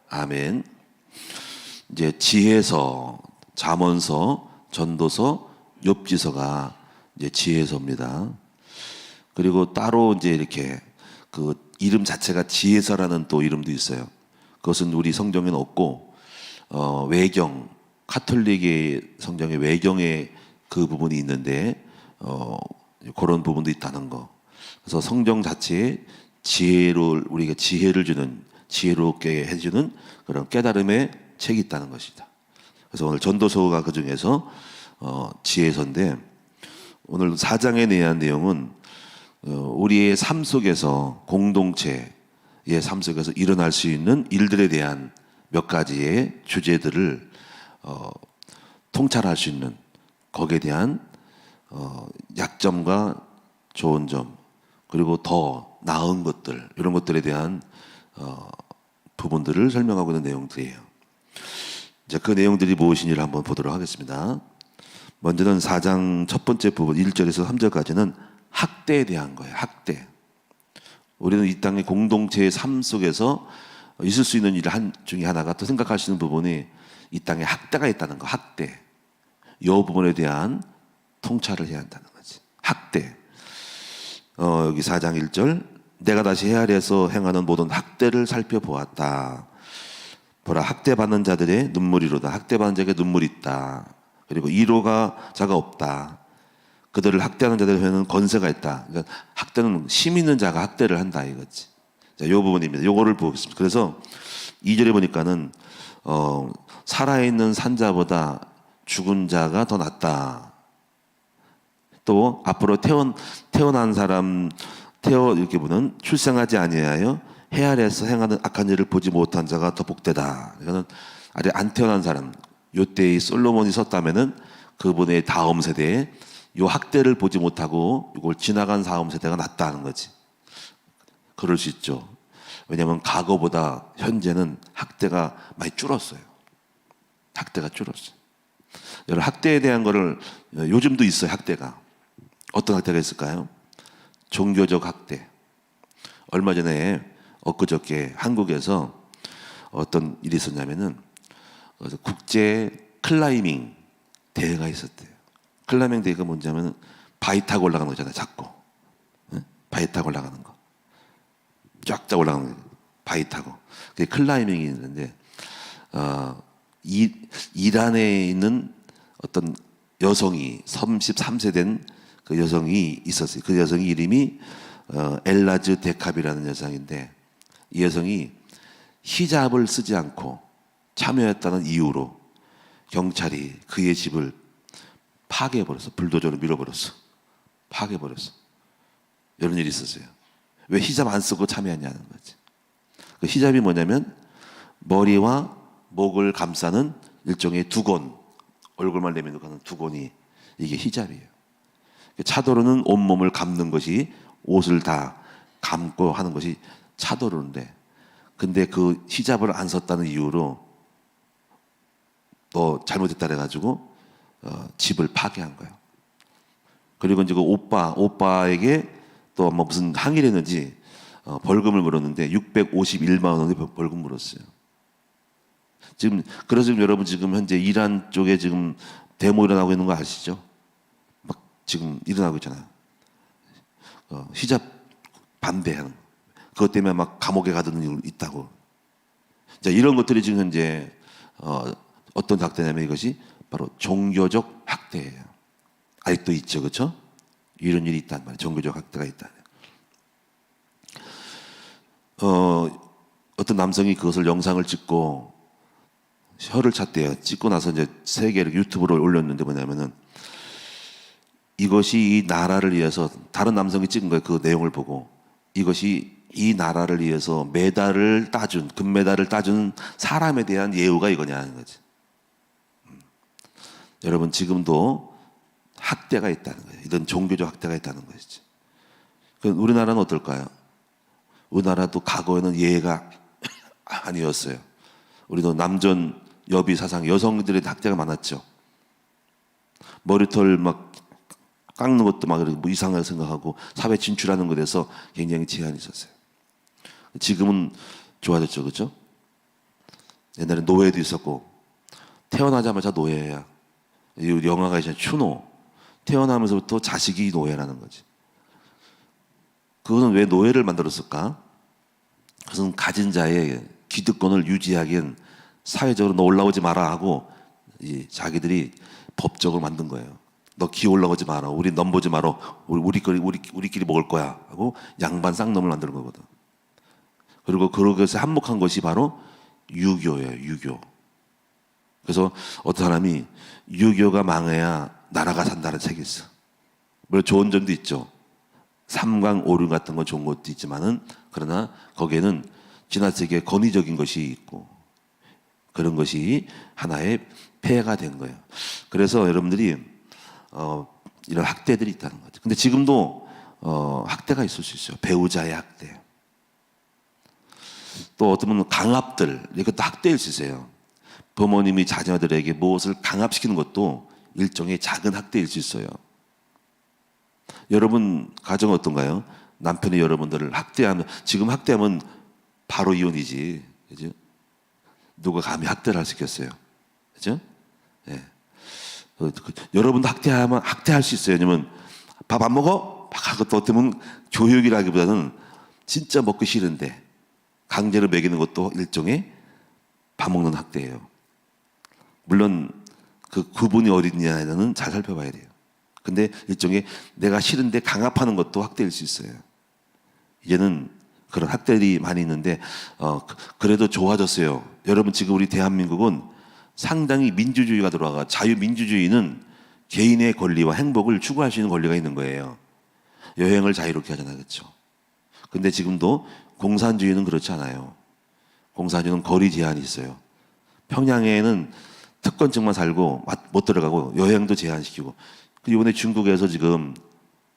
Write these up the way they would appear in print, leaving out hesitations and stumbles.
아멘. 이제 지혜서, 잠언서, 전도서, 욥지서가 이제 지혜서입니다. 그리고 따로 이제 이렇게 그 이름 자체가 지혜서라는 또 이름도 있어요. 그것은 우리 성경에는 없고 외경, 카톨릭의 성경의 외경에 그 부분이 있는데 그런 부분도 있다는 거. 그래서 성경 자체에 지혜를 우리가 지혜를 주는, 지혜롭게 해주는 그런 깨달음의 책이 있다는 것이다. 그래서 오늘 전도서가 그 중에서 지혜서인데, 오늘 4장에 대한 내용은 우리의 삶 속에서, 공동체의 삶 속에서 일어날 수 있는 일들에 대한 몇 가지의 주제들을 통찰할 수 있는, 거기에 대한 약점과 좋은 점, 그리고 더 나은 것들, 이런 것들에 대한 부분들을 설명하고 있는 내용들이에요. 이제 그 내용들이 무엇인지를 한번 보도록 하겠습니다. 먼저는 4장 첫 번째 부분 1절에서 3절까지는 학대에 대한 거예요. 학대. 우리는 이 땅의 공동체의 삶 속에서 있을 수 있는 일 중에 하나가, 또 생각할 수 있는 부분이 이 땅에 학대가 있다는 거. 학대. 이 부분에 대한 통찰을 해야 한다는 거지. 학대. 여기 4장 1절, 내가 다시 헤아려서 행하는 모든 학대를 살펴보았다. 보라, 학대받는 자들의 눈물이로다. 학대받는 자에게 눈물이 있다. 그리고 이로가 자가 없다. 그들을 학대하는 자들에게는 건세가 있다. 그러니까 학대는 힘 있는 자가 학대를 한다 이거지. 자, 이 부분입니다. 요거를 보겠습니다. 그래서 2절에 보니까는 살아있는 산자보다 죽은 자가 더 낫다. 또 앞으로 태어난 사람, 이렇게 보는, 출생하지 아니하여 헤아려서 행하는 악한 일을 보지 못한 자가 더 복되다. 이거는 아직 안 태어난 사람, 요때의 솔로몬이 썼다면은 그분의 다음 세대에 요 학대를 보지 못하고 이걸 지나간 다음 세대가 낫다는 거지. 그럴 수 있죠. 왜냐하면 과거보다 현재는 학대가 많이 줄었어요. 학대가 줄었어요. 여러분, 학대에 대한 거를 요즘도 있어요. 학대가. 어떤 학대가 있을까요? 종교적 학대. 얼마 전에 엊그저께 한국에서 어떤 일이 있었냐면은 국제 클라이밍 대회가 있었대요. 클라이밍 대회가 뭔냐면 바위 타고 올라가는 거잖아요. 자꾸 바위 타고 올라가는 거, 쫙쫙 올라가는 거, 바위 타고. 그게 클라이밍이 있는데 이란에 있는 어떤 여성이 33세 된 그 여성이 있었어요. 그 여성이 이름이 엘라즈 데캅이라는 여성인데, 이 여성이 히잡을 쓰지 않고 참여했다는 이유로 경찰이 그의 집을 파괴해버렸어. 불도저로 밀어버렸어. 파괴해버렸어. 이런 일이 있었어요. 왜 히잡 안 쓰고 참여했냐는 거지. 그 히잡이 뭐냐면 머리와 목을 감싸는 일종의 두건, 얼굴만 내밀고 두건이, 이게 히잡이에요. 차도로는 온몸을 감는 것이, 옷을 다 감고 하는 것이 차도로인데, 근데 그 히잡을 안 썼다는 이유로 너 잘못했다 그래가지고 집을 파괴한 거예요. 그리고 이제 그 오빠에게 또 뭐 무슨 항의를 했는지 벌금을 물었는데 651만 원을 벌금 물었어요. 그래서 지금 여러분, 지금 현재 이란 쪽에 지금 데모 일어나고 있는 거 아시죠? 막 지금 일어나고 있잖아요. 히잡 반대하는, 그것 때문에 막 감옥에 가두는 일 있다고. 자, 이런 것들이 지금 현재 어떤 학대냐면 이것이 바로 종교적 학대예요. 아직도 있죠, 그렇죠? 이런 일이 있단 말이에요. 종교적 학대가 있다. 어떤 남성이 그것을 영상을 찍고 혀를 찼대요. 찍고 나서 이제 세계를 유튜브로 올렸는데 뭐냐면은, 이것이 이 나라를 위해서, 다른 남성이 찍은 거예요. 그 내용을 보고, 이것이 이 나라를 위해서 메달을 따준, 금메달을 따준 사람에 대한 예우가 이거냐는 거지. 여러분, 지금도 학대가 있다는 거예요. 이런 종교적 학대가 있다는 것이지. 우리나라는 어떨까요? 우리나라도 과거에는 예외가 아니었어요. 우리도 남전 여비 사상, 여성들의 학대가 많았죠. 머리털 막 깎는 것도 막 뭐 이상하게 생각하고 사회 진출하는 것에 대해서 굉장히 제한이 있었어요. 지금은 좋아졌죠, 그렇죠? 옛날에 노예도 있었고 태어나자마자 노예야. 이 영화가 이제 추노. 태어나면서부터 자식이 노예라는 거지. 그것은 왜 노예를 만들었을까? 그것은 가진 자의 기득권을 유지하기엔 사회적으로 너 올라오지 마라 하고 자기들이 법적으로 만든 거예요. 너 기 올라오지 마라. 우리 넘보지 마라. 우리끼리 먹을 거야 하고 양반 쌍놈을 만드는 거거든. 그리고 그것에 한몫한 것이 바로 유교예요. 유교. 그래서 어떤 사람이 유교가 망해야 나라가 산다는 책이 있어. 물론 좋은 점도 있죠. 삼강오륜 같은 건 좋은 것도 있지만은 그러나 거기에는 지나치게 권위적인 것이 있고 그런 것이 하나의 폐해가 된 거예요. 그래서 여러분들이 이런 학대들이 있다는 거죠. 근데 지금도 학대가 있을 수 있어요. 배우자의 학대. 또 어떤 분은 강압들, 이것도 학대일 수 있어요. 부모님이 자녀들에게 무엇을 강압시키는 것도 일종의 작은 학대일 수 있어요. 여러분 가정은 어떤가요? 남편이 여러분들을 학대하면, 지금 학대하면 바로 이혼이지, 그죠? 누가 감히 학대를 할 수 있겠어요, 그죠? 예. 여러분도 학대하면 학대할 수 있어요. 왜냐면 밥 안 먹어? 막 하고 또 어쩌면 교육이라기보다는 진짜 먹기 싫은데 강제로 먹이는 것도 일종의 밥 먹는 학대예요. 물론 그 구분이 어디냐는 잘 살펴봐야 돼요. 근데 일종의 내가 싫은데 강압하는 것도 학대일 수 있어요. 이제는 그런 학대들이 많이 있는데 그래도 좋아졌어요. 여러분 지금 우리 대한민국은 상당히 민주주의가 들어와가, 자유민주주의는 개인의 권리와 행복을 추구할 수 있는 권리가 있는 거예요. 여행을 자유롭게 하잖아요, 그렇죠? 근데 지금도 공산주의는 그렇지 않아요. 공산주의는 거리 제한이 있어요. 평양에는 특권층만 살고 못 들어가고 여행도 제한시키고. 이번에 중국에서 지금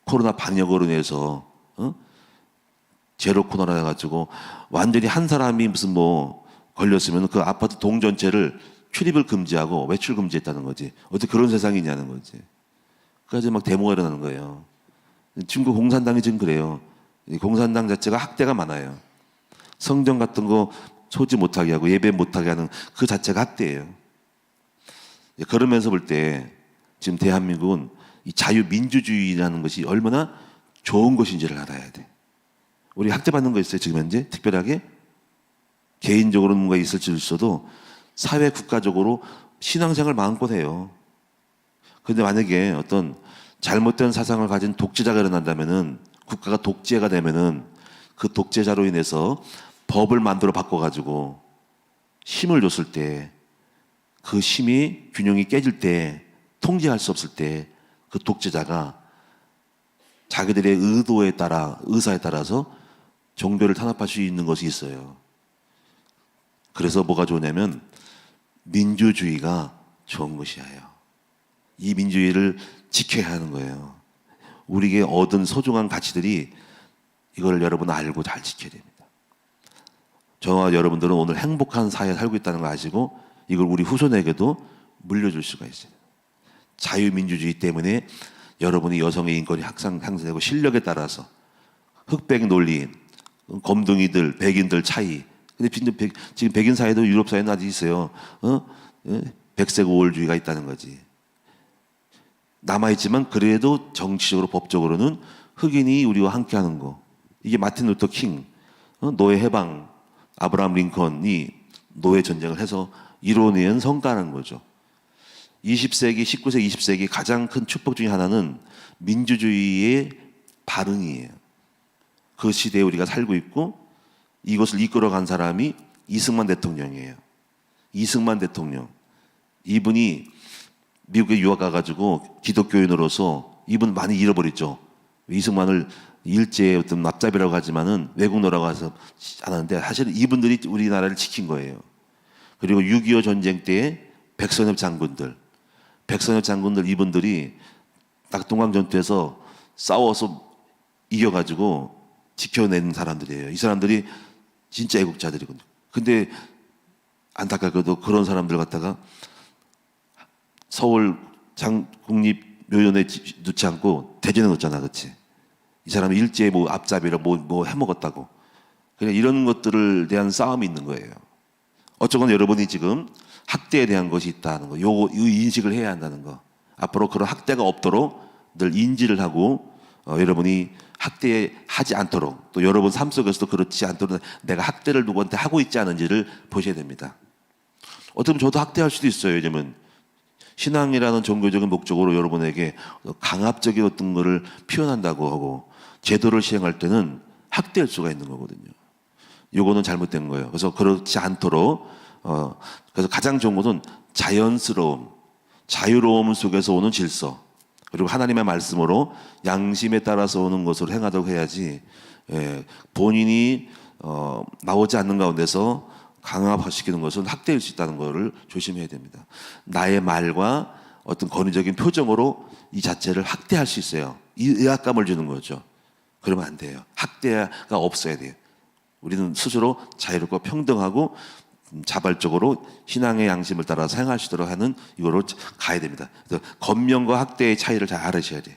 코로나 방역으로 인해서 제로 코로나 해가지고 완전히 한 사람이 무슨 뭐 걸렸으면 그 아파트 동 전체를 출입을 금지하고 외출 금지했다는 거지. 어떻게 그런 세상이냐는 거지. 그래서 막 데모가 일어나는 거예요. 중국 공산당이 지금 그래요. 공산당 자체가 학대가 많아요. 성전 같은 거 소지 못하게 하고 예배 못하게 하는 그 자체가 학대예요. 그러면서 볼 때 지금 대한민국은 이 자유민주주의라는 것이 얼마나 좋은 것인지를 알아야 돼. 우리 학대받는 거 있어요, 지금 현재? 특별하게? 개인적으로는 뭔가 있을지도 사회 국가적으로 신앙생활 마음껏 해요. 그런데 만약에 어떤 잘못된 사상을 가진 독재자가 일어난다면은, 국가가 독재가 되면은 그 독재자로 인해서 법을 만들어 바꿔가지고 힘을 줬을 때, 그 힘이 균형이 깨질 때, 통제할 수 없을 때 그 독재자가 자기들의 의도에 따라, 의사에 따라서 종교를 탄압할 수 있는 것이 있어요. 그래서 뭐가 좋냐면 민주주의가 좋은 것이에요. 이 민주주의를 지켜야 하는 거예요. 우리에게 얻은 소중한 가치들이, 이걸 여러분 알고 잘 지켜야 됩니다. 저와 여러분들은 오늘 행복한 사회에 살고 있다는 걸 아시고 이걸 우리 후손에게도 물려줄 수가 있어요. 자유민주주의 때문에 여러분이 여성의 인권이 향상되고, 실력에 따라서 흑백 논리, 검둥이들, 백인들 차이. 근데 지금 백인 사회도 유럽 사회는 아직 있어요. 백색 우월주의가 있다는 거지. 남아있지만 그래도 정치적으로, 법적으로는 흑인이 우리와 함께하는 거. 이게 마틴 루터 킹, 노예 해방, 아브라함 링컨이 노예 전쟁을 해서 이뤄낸 성과라는 거죠. 20세기, 19세기, 20세기 가장 큰 축복 중에 하나는 민주주의의 발흥이에요. 그 시대에 우리가 살고 있고 이것을 이끌어간 사람이 이승만 대통령이에요. 이승만 대통령. 이분이 미국에 유학 가가지고 기독교인으로서 이분 많이 잃어버렸죠. 이승만을 일제의 어떤 납잡이라고 하지만은 외국노라고 해서 않았는데 사실은 이분들이 우리나라를 지킨 거예요. 그리고 6.25 전쟁 때에 백선엽 장군들 이분들이 낙동강 전투에서 싸워서 이겨가지고 지켜낸 사람들이에요. 이 사람들이 진짜 애국자들이거든요. 근데 안타깝게도 그런 사람들 갖다가 서울 국립묘연에 넣지 않고 대전에 넣었잖아, 그렇지? 이 사람이 일제에 뭐 앞잡이라 뭐 해먹었다고. 그냥 이런 것들을 대한 싸움이 있는 거예요. 어쩌건 여러분이 지금 학대에 대한 것이 있다는 거, 이 인식을 해야 한다는 거. 앞으로 그런 학대가 없도록 늘 인지를 하고 여러분이 학대하지 않도록, 또 여러분 삶 속에서도 그렇지 않도록 내가 학대를 누구한테 하고 있지 않은지를 보셔야 됩니다. 어떻게 보면 저도 학대할 수도 있어요. 왜냐면 신앙이라는 종교적인 목적으로 여러분에게 강압적인 어떤 것을 표현한다고 하고 제도를 시행할 때는 학대할 수가 있는 거거든요. 요거는 잘못된 거예요. 그래서 그렇지 않도록 그래서 가장 좋은 것은 자연스러움, 자유로움 속에서 오는 질서, 그리고 하나님의 말씀으로 양심에 따라서 오는 것으로 행하도록 해야지, 본인이 나오지 않는 가운데서 강압시키는 것은 학대일 수 있다는 것을 조심해야 됩니다. 나의 말과 어떤 권위적인 표정으로 이 자체를 학대할 수 있어요. 이 의학감을 주는 거죠. 그러면 안 돼요. 학대가 없어야 돼요. 우리는 스스로 자유롭고 평등하고 자발적으로 신앙의 양심을 따라 생활할 수 있도록 하는 이거로 가야 됩니다. 그래서 권면과 학대의 차이를 잘 알으셔야 돼요.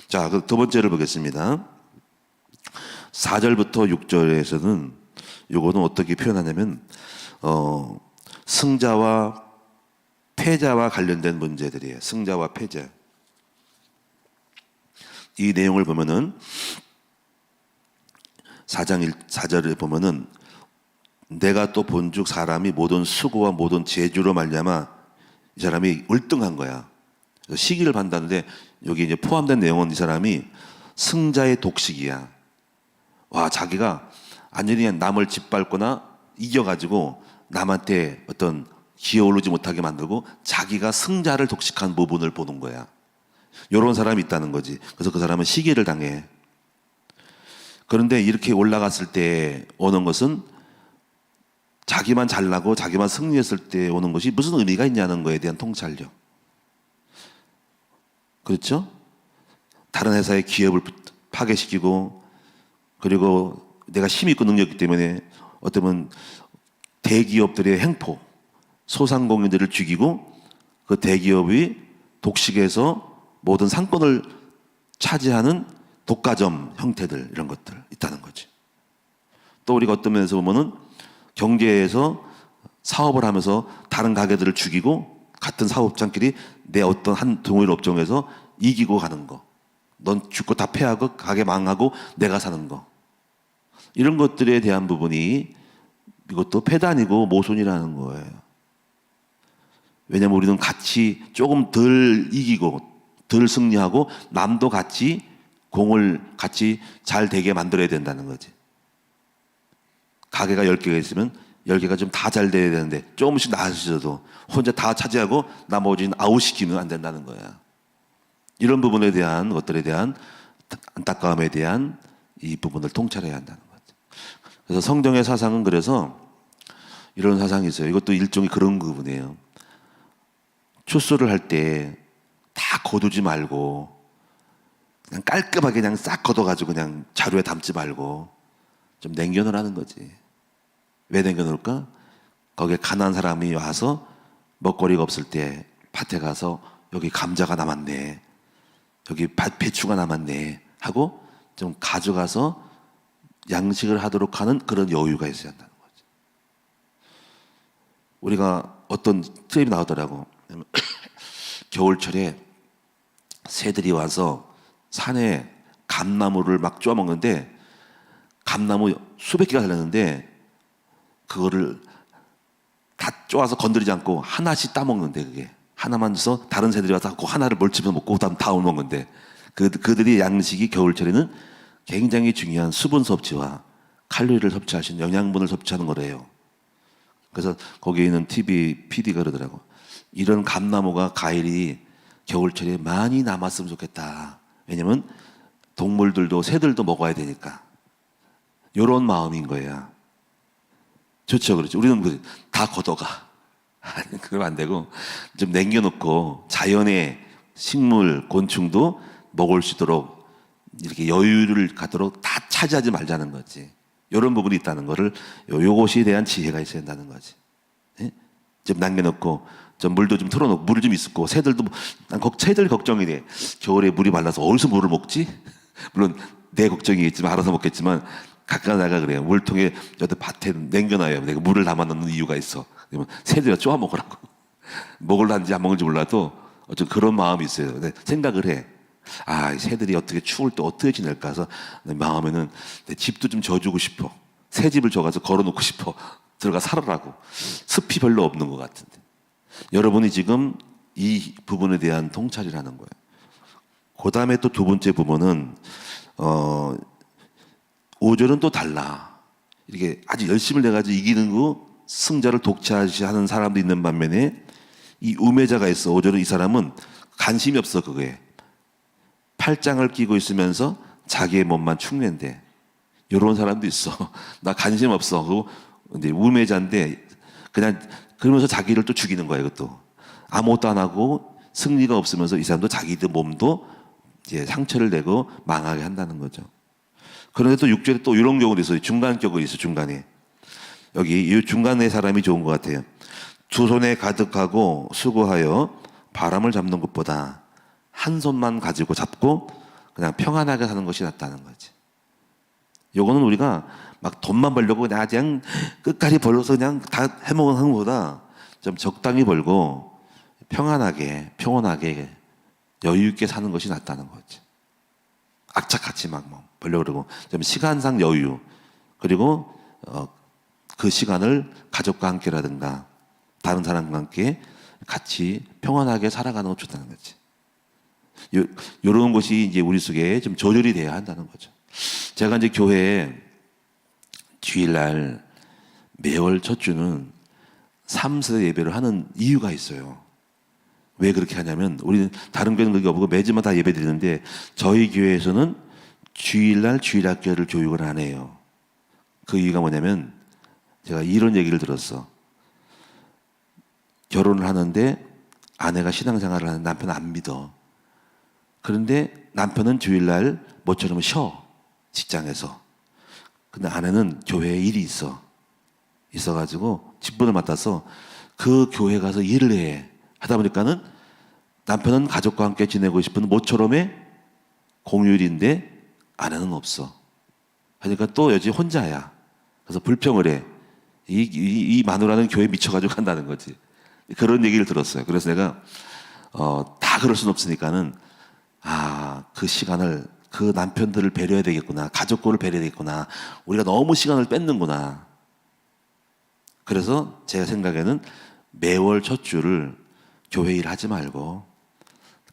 자, 그 두 번째를 보겠습니다. 4절부터 6절에서는 요거는 어떻게 표현하냐면 승자와 패자와 관련된 문제들이에요. 승자와 패자. 이 내용을 보면은 4장 4절을 보면은 내가 또 본즉 사람이 모든 수고와 모든 재주로 말미암아 이 사람이 을등한 거야. 시기를 판다는데 여기 이제 포함된 내용은 이 사람이 승자의 독식이야. 와, 자기가 완전히 남을 짓밟거나 이겨가지고 남한테 어떤 기어오르지 못하게 만들고 자기가 승자를 독식한 부분을 보는 거야. 이런 사람이 있다는 거지. 그래서 그 사람은 시기를 당해. 그런데 이렇게 올라갔을 때 오는 것은 자기만 잘나고 자기만 승리했을 때 오는 것이 무슨 의미가 있냐는 거에 대한 통찰력. 그렇죠? 다른 회사의 기업을 파괴시키고, 그리고 내가 힘이 있고 능력이 있기 때문에 어쩌면 대기업들의 횡포, 소상공인들을 죽이고 그 대기업이 독식해서 모든 상권을 차지하는 독과점 형태들, 이런 것들 있다는 거지. 또 우리가 어떤 면에서 보면은 경제에서 사업을 하면서 다른 가게들을 죽이고 같은 사업장끼리 내 어떤 한 동일 업종에서 이기고 가는 거. 넌 죽고 다 패하고 가게 망하고 내가 사는 거. 이런 것들에 대한 부분이 이것도 패단이고 모순이라는 거예요. 왜냐하면 우리는 같이 조금 덜 이기고 덜 승리하고 남도 같이 공을 같이 잘 되게 만들어야 된다는 거지. 가게가 10개가 있으면 10개가 좀 다 잘 돼야 되는데 조금씩 나아지셔도 혼자 다 차지하고 나머지는 아웃시키면 안 된다는 거야. 이런 부분에 대한 것들에 대한 안타까움에 대한 이 부분을 통찰해야 한다는 거죠. 그래서 성경의 사상은 그래서 이런 사상이 있어요. 이것도 일종의 그런 부분이에요. 추수를 할 때 다 거두지 말고 그냥 깔끔하게 그냥 싹 걷어가지고 그냥 자루에 담지 말고 좀 남겨놓으라는 거지. 왜 남겨놓을까? 거기에 가난한 사람이 와서 먹거리가 없을 때 밭에 가서 여기 감자가 남았네, 여기 배추가 남았네 하고 좀 가져가서 양식을 하도록 하는 그런 여유가 있어야 한다는 거지. 우리가 어떤 트립이 나오더라고. 겨울철에 새들이 와서 산에 감나무를 막 쪼아 먹는데 감나무 수백 개가 달렸는데 그거를 다 쪼아서 건드리지 않고 하나씩 따먹는데, 그게 하나만 줘서 다른 새들이 와서 그 하나를 몰집해서 먹고 그다음 다 먹는데 그들의 양식이 겨울철에는 굉장히 중요한 수분 섭취와 칼로리를 섭취하시는 영양분을 섭취하는 거래요. 그래서 거기에 있는 TV PD가 그러더라고. 이런 감나무가 과일이 겨울철에 많이 남았으면 좋겠다. 왜냐면 동물들도 새들도 먹어야 되니까. 이런 마음인 거야. 좋죠, 그렇죠. 우리는 다 걷어가. 그러면 안 되고 좀 남겨놓고 자연의 식물, 곤충도 먹을 수 있도록 이렇게 여유를 갖도록 다 차지하지 말자는 거지. 이런 부분이 있다는 거를, 요것에 대한 지혜가 있어야 한다는 거지. 예? 좀 남겨놓고 좀 물도 좀 틀어놓고 물을 좀 있고 새들도 난 새들 걱정이 돼. 겨울에 물이 말라서 어디서 물을 먹지? 물론 내 걱정이겠지만 알아서 먹겠지만 가끔 내가 그래요. 물통에 여기 밭에 남겨놔요. 내가 물을 담아 넣는 이유가 있어. 그러면 새들이 쪼아 먹으라고. 먹을란지 안 먹을지 몰라도 어떤 그런 마음이 있어요. 근데 생각을 해. 아, 이 새들이 어떻게 추울 때 어떻게 지낼까 해서 내 마음에는 내 집도 좀 져주고 싶어. 새 집을 줘가지고 걸어놓고 싶어. 들어가 살아라고. 습이 별로 없는 것 같은데. 여러분이 지금 이 부분에 대한 통찰이라는 거예요. 그 다음에 또 두 번째 부분은 5절은 또 달라. 이렇게 아주 열심을 내가지고 이기는 거 승자를 독차지하는 사람도 있는 반면에 이 우매자가 있어. 5절은 이 사람은 관심이 없어 그거에. 팔짱을 끼고 있으면서 자기의 몸만 축낸대. 이런 사람도 있어. 나 관심 없어. 그리고 이제 우매자인데 그냥 그러면서 자기를 또 죽이는 거야 이것도. 아무것도 안 하고 승리가 없으면서 이 사람도 자기들 몸도 이제 상처를 내고 망하게 한다는 거죠. 그런데 또 6절에 또 이런 경우도 있어요. 중간격이 있어 중간에. 여기 이 중간에 사람이 좋은 것 같아요. 두 손에 가득하고 수고하여 바람을 잡는 것보다 한 손만 가지고 잡고 그냥 평안하게 사는 것이 낫다는 거지. 요거는 우리가 막 돈만 벌려고 그냥 끝까지 벌어서 그냥 다 해먹는 것보다 좀 적당히 벌고 평안하게 여유 있게 사는 것이 낫다는 거지. 악착같이 막 벌려고 그러고 좀 시간상 여유 그리고 그 시간을 가족과 함께라든가 다른 사람과 함께 같이 평안하게 살아가는 것 좋다는 거지. 요런 것이 이제 우리 속에 좀 조절이 돼야 한다는 거죠. 제가 이제 교회에 주일날 매월 첫 주는 3세 예배를 하는 이유가 있어요. 왜 그렇게 하냐면 우리는 다른 교회는 그게 없고 매주마다 예배 드리는데 저희 교회에서는 주일날 주일학교를 교육을 안 해요. 그 이유가 뭐냐면 제가 이런 얘기를 들었어. 결혼을 하는데 아내가 신앙생활을 하는 남편 안 믿어. 그런데 남편은 주일날 모처럼 쉬어. 직장에서. 근데 아내는 교회에 일이 있어가지고 직분을 맡아서 그 교회 가서 일을 해. 하다 보니까는 남편은 가족과 함께 지내고 싶은 모처럼의 공휴일인데 아내는 없어. 그러니까 또 여지 혼자야. 그래서 불평을 해. 이 마누라는 교회에 미쳐가지고 간다는 거지. 그런 얘기를 들었어요. 그래서 내가 다 그럴 순 없으니까는 그 시간을 그 남편들을 배려해야 되겠구나. 가족들을 배려해야 되겠구나. 우리가 너무 시간을 뺏는구나. 그래서 제가 생각에는 매월 첫 주를 교회 일 하지 말고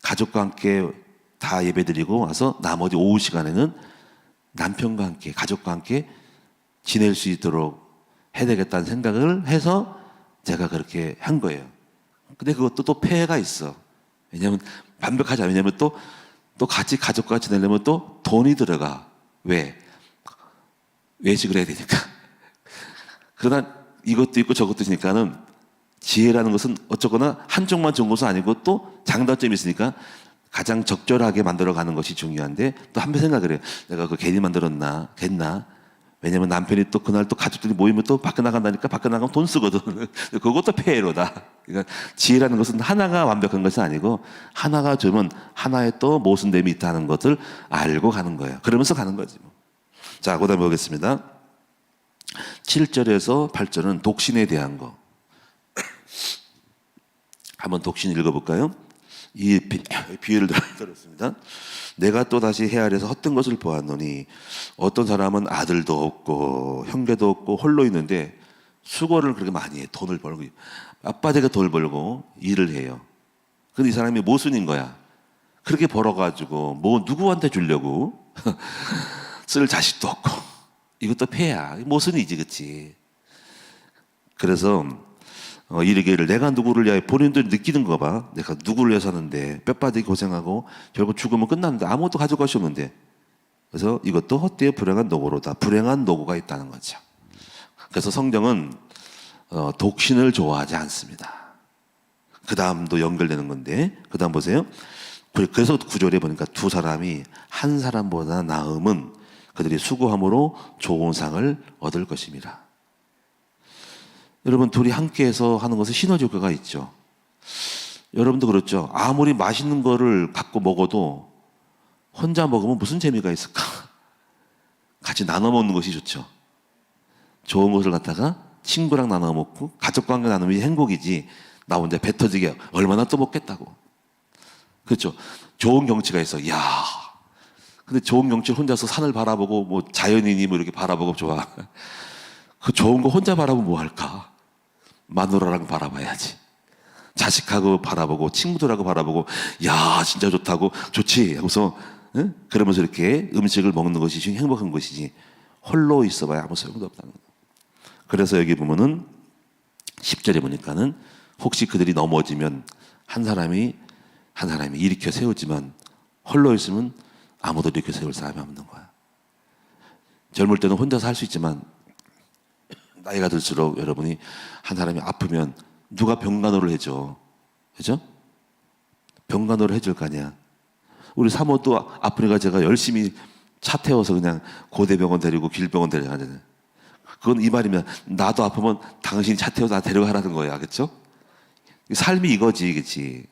가족과 함께 다 예배드리고 와서 나머지 오후 시간에는 남편과 함께 가족과 함께 지낼 수 있도록 해야 되겠다는 생각을 해서 제가 그렇게 한 거예요. 근데 그것도 또 폐해가 있어. 왜냐하면 완벽하지 않아요. 왜냐하면 또 같이 가족과 지내려면 또 돈이 들어가. 왜? 외식을 해야 되니까. 그러나 이것도 있고 저것도 있으니까는 지혜라는 것은 어쩌거나 한쪽만 좋은 것은 아니고 또 장단점이 있으니까 가장 적절하게 만들어가는 것이 중요한데 또 한번 생각을 해요. 내가 그거 괜히 겠나? 왜냐면 남편이 또 그날 또 가족들이 모이면 또 밖에 나간다니까 밖에 나가면 돈 쓰거든. 그것도 폐해로다. 그러니까 지혜라는 것은 하나가 완벽한 것이 아니고 하나가 좋으면 하나의 또 모순됨이 있다는 것을 알고 가는 거예요. 그러면서 가는 거지. 자, 그다음에 보겠습니다. 7절에서 8절은 독신에 대한 거. 한번 독신 읽어볼까요? 이 비유를 들었습니다. 내가 또다시 해아래서 헛된 것을 보았노니 어떤 사람은 아들도 없고 형제도 없고 홀로 있는데 수고를 그렇게 많이 해. 돈을 벌고 아빠제가 돈을 벌고 일을 해요. 근데 이 사람이 모순인 거야. 그렇게 벌어가지고 뭐 누구한테 주려고 쓸 자식도 없고 이것도 폐야. 모순이지, 그치? 그래서 이르기를 내가 누구를 위하여 본인도 느끼는 거 봐. 내가 누구를 위해서 사는데 뼈빠지게 고생하고 결국 죽으면 끝났는데 아무것도 가져갈 수 없는데. 그래서 이것도 헛되이 불행한 노고로다. 불행한 노고가 있다는 거죠. 그래서 성경은 독신을 좋아하지 않습니다. 그 다음도 연결되는 건데 그 다음 보세요. 그래서 구절에 보니까 두 사람이 한 사람보다 나음은 그들이 수고함으로 좋은 상을 얻을 것입니다. 여러분 둘이 함께해서 하는 것은 시너지 효과가 있죠. 여러분도 그렇죠. 아무리 맛있는 거를 갖고 먹어도 혼자 먹으면 무슨 재미가 있을까? 같이 나눠 먹는 것이 좋죠. 좋은 것을 갖다가 친구랑 나눠 먹고 가족과 함께 나누면 행복이지, 나 혼자 배 터지게 얼마나 또 먹겠다고. 그렇죠. 좋은 경치가 있어. 야, 근데 좋은 경치를 혼자서 산을 바라보고 뭐 자연인이 뭐 이렇게 바라보고 좋아. 그 좋은 거 혼자 바라보면 뭐 할까? 마누라랑 바라봐야지. 자식하고 바라보고 친구들하고 바라보고, 야 진짜 좋다고, 좋지 하고서, 응? 그러면서 이렇게 음식을 먹는 것이 지금 행복한 것이지, 홀로 있어봐야 아무 소용도 없다는 거예요. 그래서 여기 보면은 10절에 보니까는 혹시 그들이 넘어지면 한 사람이 일으켜 세우지만 홀로 있으면 아무도 일으켜 세울 사람이 없는 거야. 젊을 때는 혼자서 할 수 있지만 나이가 들수록 여러분이 한 사람이 아프면 누가 병간호를 해줘. 그죠? 병간호를 해줄 거 아니야. 우리 사모도 아프니까 제가 열심히 차 태워서 그냥 고대병원 데리고 길병원 데려가잖아요. 그건 이 말이면 나도 아프면 당신이 차 태워서 나 데려가라는 거야. 그렇죠? 삶이 이거지, 그렇지?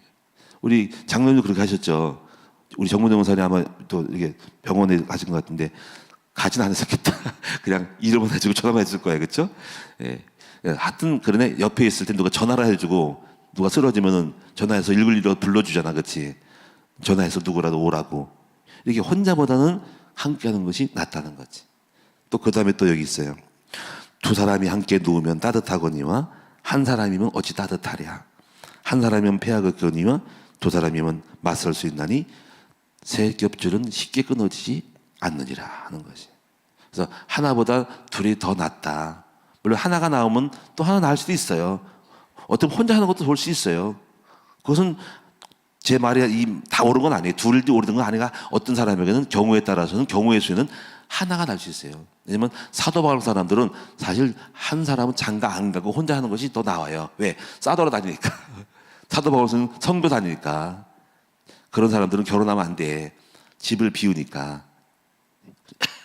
우리 장로님도 그렇게 하셨죠. 우리 정문정 목사님 아마 또 이렇게 병원에 가신 것 같은데 가진 않으셨겠다. 그냥 이름만 해주고 전화만 해줄 거야, 그렇죠? 예. 하여튼 그러네. 옆에 있을 때 누가 전화를 해주고 누가 쓰러지면은 전화해서 112로 불러주잖아, 그렇지? 전화해서 누구라도 오라고. 이렇게 혼자보다는 함께하는 것이 낫다는 거지. 또 그 다음에 또 여기 있어요. 두 사람이 함께 누우면 따뜻하거니와 한 사람이면 어찌 따뜻하랴. 한 사람이면 패하겠거니와 두 사람이면 맞설 수 있나니 새 겹줄은 쉽게 끊어지지 않느니라 하는 것이. 그래서 하나보다 둘이 더 낫다. 물론 하나가 나오면 또 하나 나을 수도 있어요. 어떤 혼자 하는 것도 좋을 수 있어요. 그것은 제 말이 다 옳은 건 아니에요. 둘이 옳은 건 아니라 어떤 사람에게는 경우에 따라서는 경우의 수는 하나가 날 수 있어요. 왜냐면 사도 바울 사람들은 사실 한 사람은 장가 안 가고 혼자 하는 것이 더 나아요. 왜? 싸돌아 다니니까. 사도 바울은 선교 다니니까. 그런 사람들은 결혼하면 안 돼. 집을 비우니까.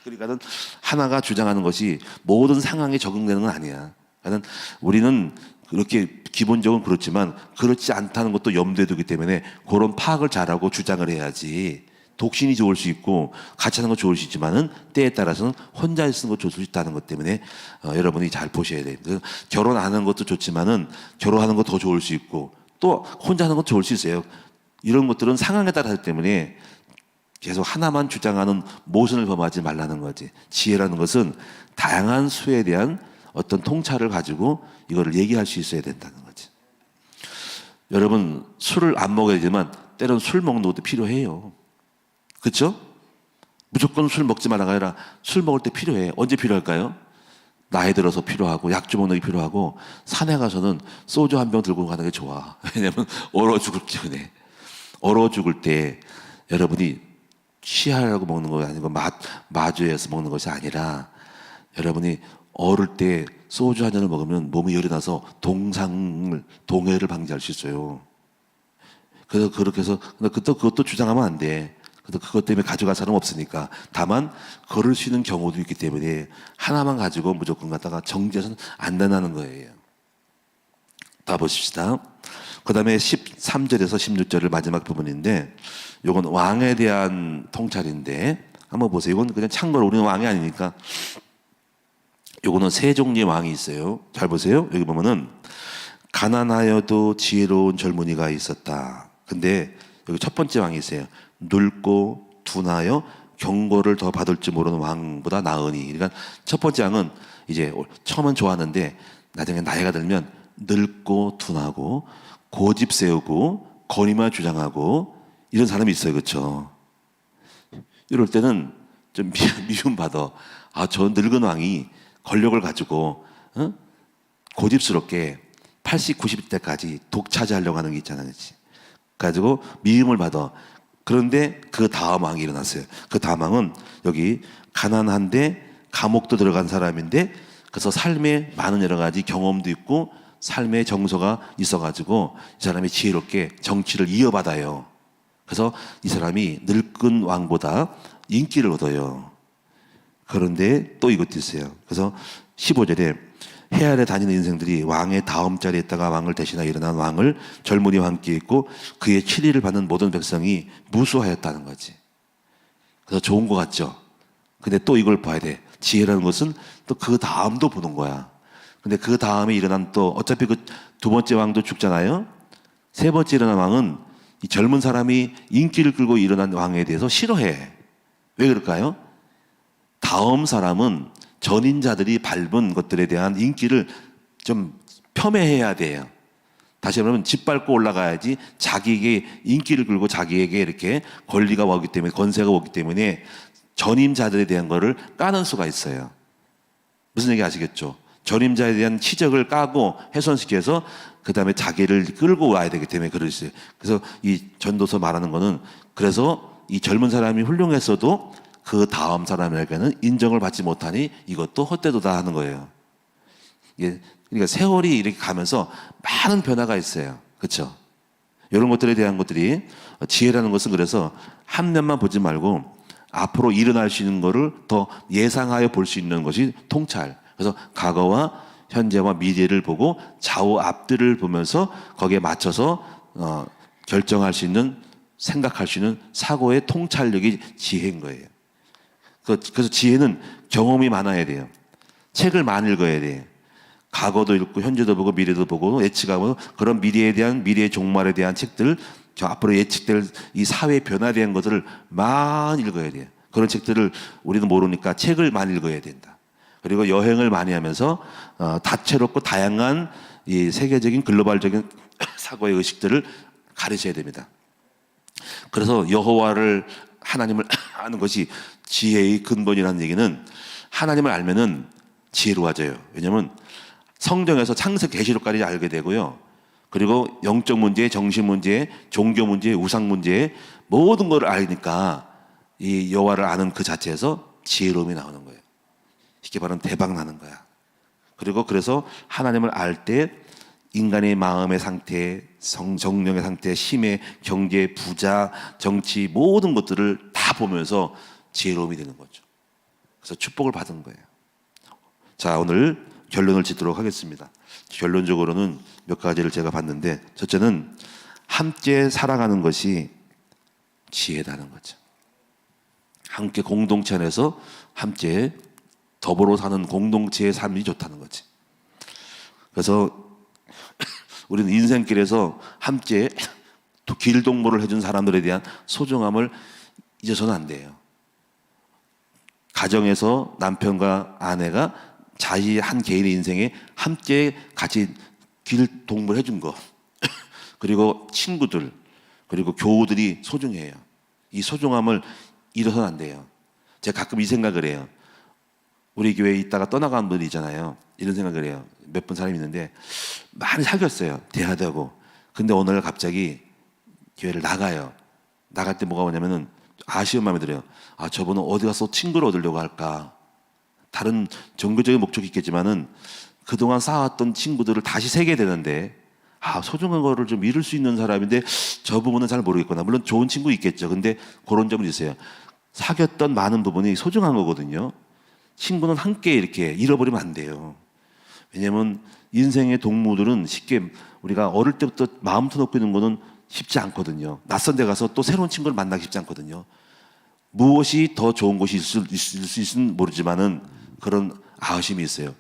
그러니까는 하나가 주장하는 것이 모든 상황에 적응되는 건 아니야. 그러니까 우리는 그렇게 기본적으로 그렇지만 그렇지 않다는 것도 염두에 두기 때문에 그런 파악을 잘하고 주장을 해야지. 독신이 좋을 수 있고 같이 하는 거 좋을 수 있지만은 때에 따라서는 혼자 있는 거 좋을 수 있다는 것 때문에 여러분이 잘 보셔야 돼요. 결혼 안 하는 것도 좋지만은 결혼하는 거 더 좋을 수 있고 또 혼자 하는 것도 좋을 수 있어요. 이런 것들은 상황에 따라 하기 때문에 계속 하나만 주장하는 모순을 범하지 말라는 거지. 지혜라는 것은 다양한 수에 대한 어떤 통찰을 가지고 이거를 얘기할 수 있어야 된다는 거지. 여러분 술을 안 먹어야 되지만 때로는 술 먹는 것도 필요해요. 그렇죠? 무조건 술 먹지 말라가 아니라 술 먹을 때 필요해. 언제 필요할까요? 나이 들어서 필요하고 약주 먹는 게 필요하고 산에 가서는 소주 한 병 들고 가는 게 좋아. 왜냐면 얼어 죽을 때문에. 얼어 죽을 때 여러분이 취하려고 먹는 거 아니고 마주해서 먹는 것이 아니라 여러분이 어릴 때 소주 한 잔을 먹으면 몸이 열이 나서 동해를 방지할 수 있어요. 그래서 그렇게 해서 그것도 주장하면 안 돼. 그것 때문에 가져갈 사람 없으니까. 다만 걸을 수 있는 경우도 있기 때문에 하나만 가지고 무조건 갖다가 정지해서는 안 된다는 거예요. 다 보십시다. 그 다음에 13절에서 16절을 마지막 부분인데 이건 왕에 대한 통찰인데 한번 보세요. 이건 그냥 참고로 우리는 왕이 아니니까. 이거는 세 종류의 왕이 있어요. 잘 보세요. 여기 보면은 가난하여도 지혜로운 젊은이가 있었다. 근데 여기 첫 번째 왕이 있어요. 늙고 둔하여 경고를 더 받을 줄 모르는 왕보다 나으니. 그러니까 첫 번째 왕은 이제 처음은 좋았는데 나중에 나이가 들면 늙고 둔하고 고집 세우고 권위만 주장하고 이런 사람이 있어요. 그렇죠? 이럴 때는 좀 미움받아. 아, 저 늙은 왕이 권력을 가지고 고집스럽게 80, 90대까지 독차지하려고 하는 게 있잖아요. 그렇지? 가지고 미움을 받아. 그런데 그 다음 왕이 일어났어요. 그 다음 왕은 여기 가난한데 감옥도 들어간 사람인데 그래서 삶에 많은 여러 가지 경험도 있고 삶의 정서가 있어가지고 이 사람이 지혜롭게 정치를 이어받아요. 그래서 이 사람이 늙은 왕보다 인기를 얻어요. 그런데 또 이것도 있어요. 그래서 15절에 해 아래 다니는 인생들이 왕의 다음 자리에 있다가 왕을 대신하여 일어난 왕을 젊은이와 함께 있고 그의 치리를 받는 모든 백성이 무수하였다는 거지. 그래서 좋은 것 같죠. 근데 또 이걸 봐야 돼. 지혜라는 것은 또 그 다음도 보는 거야. 근데 그 다음에 일어난 또 어차피 그 두 번째 왕도 죽잖아요. 세 번째 일어난 왕은 이 젊은 사람이 인기를 끌고 일어난 왕에 대해서 싫어해. 왜 그럴까요? 다음 사람은 전인자들이 밟은 것들에 대한 인기를 좀 폄훼해야 돼요. 다시 말하면 짓밟고 올라가야지 자기에게 인기를 끌고 자기에게 이렇게 권리가 오기 때문에, 권세가 오기 때문에 전임자들에 대한 거를 까는 수가 있어요. 무슨 얘기 아시겠죠? 전임자에 대한 치적을 까고 훼손시켜서 그 다음에 자기를 끌고 와야 되기 때문에 그러시죠. 그래서 이 전도서 말하는 거는, 그래서 이 젊은 사람이 훌륭했어도 그 다음 사람에게는 인정을 받지 못하니 이것도 헛되도다 하는 거예요. 예, 그러니까 세월이 이렇게 가면서 많은 변화가 있어요. 그렇죠? 이런 것들에 대한 것들이 지혜라는 것은, 그래서 한 면만 보지 말고 앞으로 일어날 수 있는 거를 더 예상하여 볼 수 있는 것이 통찰. 그래서 과거와 현재와 미래를 보고 좌우 앞들을 보면서 거기에 맞춰서 결정할 수 있는, 생각할 수 있는 사고의 통찰력이 지혜인 거예요. 그래서 지혜는 경험이 많아야 돼요. 책을 많이 읽어야 돼요. 과거도 읽고 현재도 보고 미래도 보고 예측하고, 그런 미래에 대한, 미래의 종말에 대한 책들, 앞으로 예측될 이 사회의 변화에 대한 것들을 많이 읽어야 돼요. 그런 책들을 우리는 모르니까 책을 많이 읽어야 된다. 그리고 여행을 많이 하면서 다채롭고 다양한 이 세계적인 글로벌적인 사고의 의식들을 가르쳐야 됩니다. 그래서 여호와를, 하나님을 아는 것이 지혜의 근본이라는 얘기는, 하나님을 알면은 지혜로워져요. 왜냐하면 성경에서 창세기, 계시록까지 알게 되고요. 그리고 영적 문제, 정신 문제, 종교 문제, 우상 문제, 모든 걸 아니까 이 여호와를 아는 그 자체에서 지혜로움이 나오는 거예요. 이게 바로 대박 나는 거야. 그리고 그래서 하나님을 알 때 인간의 마음의 상태, 정령의 상태, 심의, 경제, 부자, 정치, 모든 것들을 다 보면서 지혜로움이 되는 거죠. 그래서 축복을 받은 거예요. 자, 오늘 결론을 짓도록 하겠습니다. 결론적으로는 몇 가지를 제가 봤는데, 첫째는 함께 살아가는 것이 지혜다는 거죠. 함께 공동체 안에서 함께 더불어 사는 공동체의 삶이 좋다는 거지. 그래서 우리는 인생길에서 함께 길동무를 해준 사람들에 대한 소중함을 잊어서는 안 돼요. 가정에서 남편과 아내가 자기 한 개인의 인생에 함께 같이 길동무를 해준 거, 그리고 친구들, 그리고 교우들이 소중해요. 이 소중함을 잃어서는 안 돼요. 제가 가끔 이 생각을 해요. 우리 교회에 있다가 떠나간 분이 있잖아요. 이런 생각을 해요. 몇 분 사람이 있는데 많이 사귀었어요. 대하다고. 근데 어느 날 갑자기 교회를 나가요. 나갈 때 뭐가 오냐면은 아쉬운 마음이 들어요. 아, 저분은 어디 가서 친구를 얻으려고 할까? 다른 종교적인 목적이 있겠지만은 그동안 쌓았던 친구들을 다시 세게 되는데, 아, 소중한 거를 좀 잃을 수 있는 사람인데 저 부분은 잘 모르겠구나. 물론 좋은 친구 있겠죠. 근데 그런 점은 있어요. 사귀었던 많은 부분이 소중한 거거든요. 친구는 함께 이렇게 잃어버리면 안 돼요. 왜냐하면 인생의 동무들은 쉽게, 우리가 어릴 때부터 마음 터놓고 있는 거는 쉽지 않거든요. 낯선 데 가서 또 새로운 친구를 만나기 쉽지 않거든요. 무엇이 더 좋은 것이 있을 수 있을지는 모르지만은 그런 아쉬움이 있어요.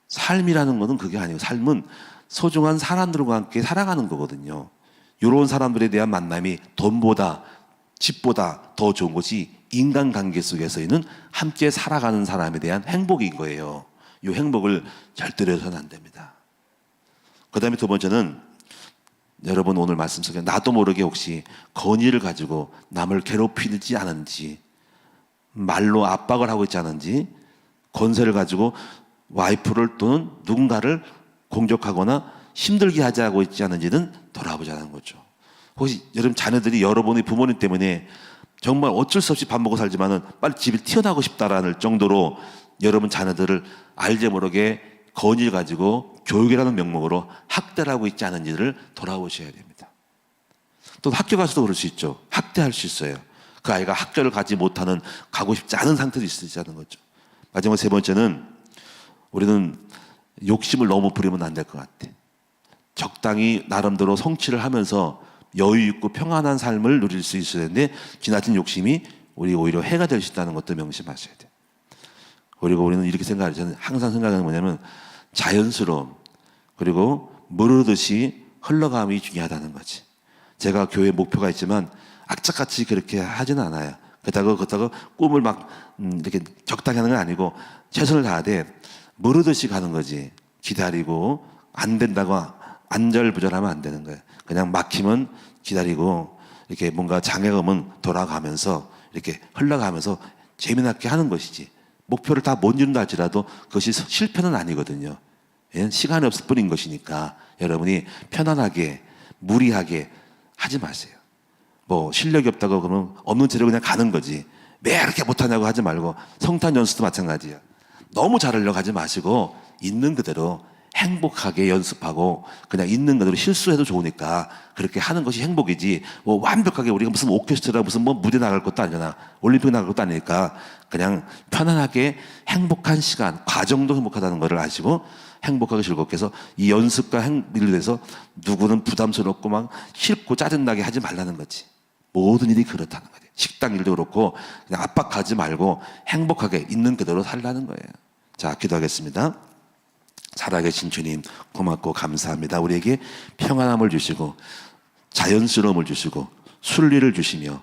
삶이라는 것은 그게 아니에요. 삶은 소중한 사람들과 함께 살아가는 거거든요. 이런 사람들에 대한 만남이 돈보다 집보다 더 좋은 것이 인간관계 속에서는 함께 살아가는 사람에 대한 행복인 거예요. 이 행복을 절대로 해서는 안 됩니다. 그 다음에 두 번째는, 여러분 오늘 말씀 속에 나도 모르게 혹시 건의를 가지고 남을 괴롭히지 않은지, 말로 압박을 하고 있지 않은지, 권세를 가지고 와이프를 또는 누군가를 공격하거나 힘들게 하지 하고 있지 않은지는 돌아보자는 거죠. 혹시 여러분 자녀들이 여러분의 부모님 때문에 정말 어쩔 수 없이 밥 먹고 살지만은 빨리 집을 튀어나오고 싶다라는 정도로 여러분 자녀들을 알게 모르게 건의를 가지고 교육이라는 명목으로 학대를 하고 있지 않은지를 돌아보셔야 됩니다. 또 학교 가서도 그럴 수 있죠. 학대할 수 있어요. 그 아이가 학교를 가지 못하는, 가고 싶지 않은 상태도 있다는 거죠. 마지막 세 번째는, 우리는 욕심을 너무 부리면 안 될 것 같아. 적당히 나름대로 성취를 하면서 여유 있고 평안한 삶을 누릴 수 있어야 되는데, 지나친 욕심이 우리 오히려 해가 될 수 있다는 것도 명심하셔야 돼요. 그리고 우리는 이렇게 생각하죠. 저는 항상 생각하는 뭐냐면 자연스러움, 그리고 무르듯이 흘러감이 중요하다는 거지. 제가 교회 목표가 있지만 악착같이 그렇게 하지는 않아요. 그렇다고 꿈을 막 이렇게 적당히 하는 건 아니고 최선을 다하되 무르듯이 가는 거지. 기다리고 안 된다고 안절부절하면 안 되는 거예요. 그냥 막히면 기다리고 이렇게 뭔가 장애가 오면 돌아가면서 이렇게 흘러가면서 재미나게 하는 것이지. 목표를 다 못 이룬다 할지라도 그것이 실패는 아니거든요. 예? 시간이 없을 뿐인 것이니까 여러분이 편안하게 무리하게 하지 마세요. 뭐 실력이 없다고 그러면 없는 채로 그냥 가는 거지. 왜 이렇게 못하냐고 하지 말고 성탄 연수도 마찬가지야. 너무 잘하려고 하지 마시고 있는 그대로 행복하게 연습하고 그냥 있는 그대로 실수해도 좋으니까 그렇게 하는 것이 행복이지. 뭐 완벽하게 우리가 무슨 오케스트라 무슨 뭐 무대 나갈 것도 아니잖아. 올림픽 나갈 것도 아니니까 그냥 편안하게 행복한 시간, 과정도 행복하다는 것을 아시고 행복하게 즐겁게 해서 이 연습과 일을 위해서 누구는 부담스럽고 막 싫고 짜증나게 하지 말라는 거지. 모든 일이 그렇다는 거지. 식당 일도 그렇고 그냥 압박하지 말고 행복하게 있는 그대로 살라는 거예요. 자, 기도하겠습니다. 살아계신 주님 고맙고 감사합니다. 우리에게 평안함을 주시고 자연스러움을 주시고 순리를 주시며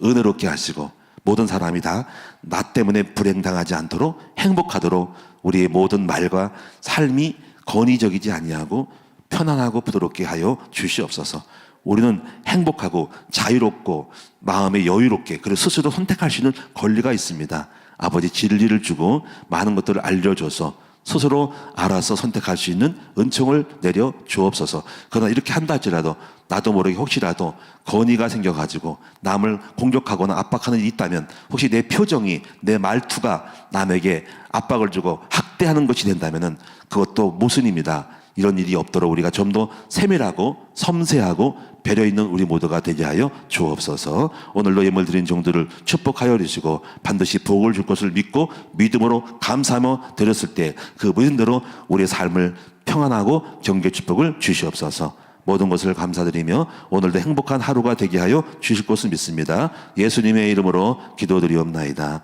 은혜롭게 하시고 모든 사람이 다 나 때문에 불행당하지 않도록 행복하도록 우리의 모든 말과 삶이 권위적이지 아니하고 편안하고 부드럽게 하여 주시옵소서. 우리는 행복하고 자유롭고 마음에 여유롭게 그리고 스스로 선택할 수 있는 권리가 있습니다. 아버지 진리를 주고 많은 것들을 알려줘서 스스로 알아서 선택할 수 있는 은총을 내려 주옵소서. 그러나 이렇게 한다 할지라도 나도 모르게 혹시라도 건의가 생겨가지고 남을 공격하거나 압박하는 일이 있다면 혹시 내 표정이 내 말투가 남에게 압박을 주고 학대하는 것이 된다면 그것도 모순입니다. 이런 일이 없도록 우리가 좀 더 세밀하고 섬세하고 배려 있는 우리 모두가 되게 하여 주옵소서. 오늘도 예물 드린 종들을 축복하여 주시고 반드시 복을 줄 것을 믿고 믿음으로 감사하며 드렸을 때 그 믿음대로 우리의 삶을 평안하고 경계 축복을 주시옵소서. 모든 것을 감사드리며 오늘도 행복한 하루가 되게 하여 주실 것을 믿습니다. 예수님의 이름으로 기도드리옵나이다.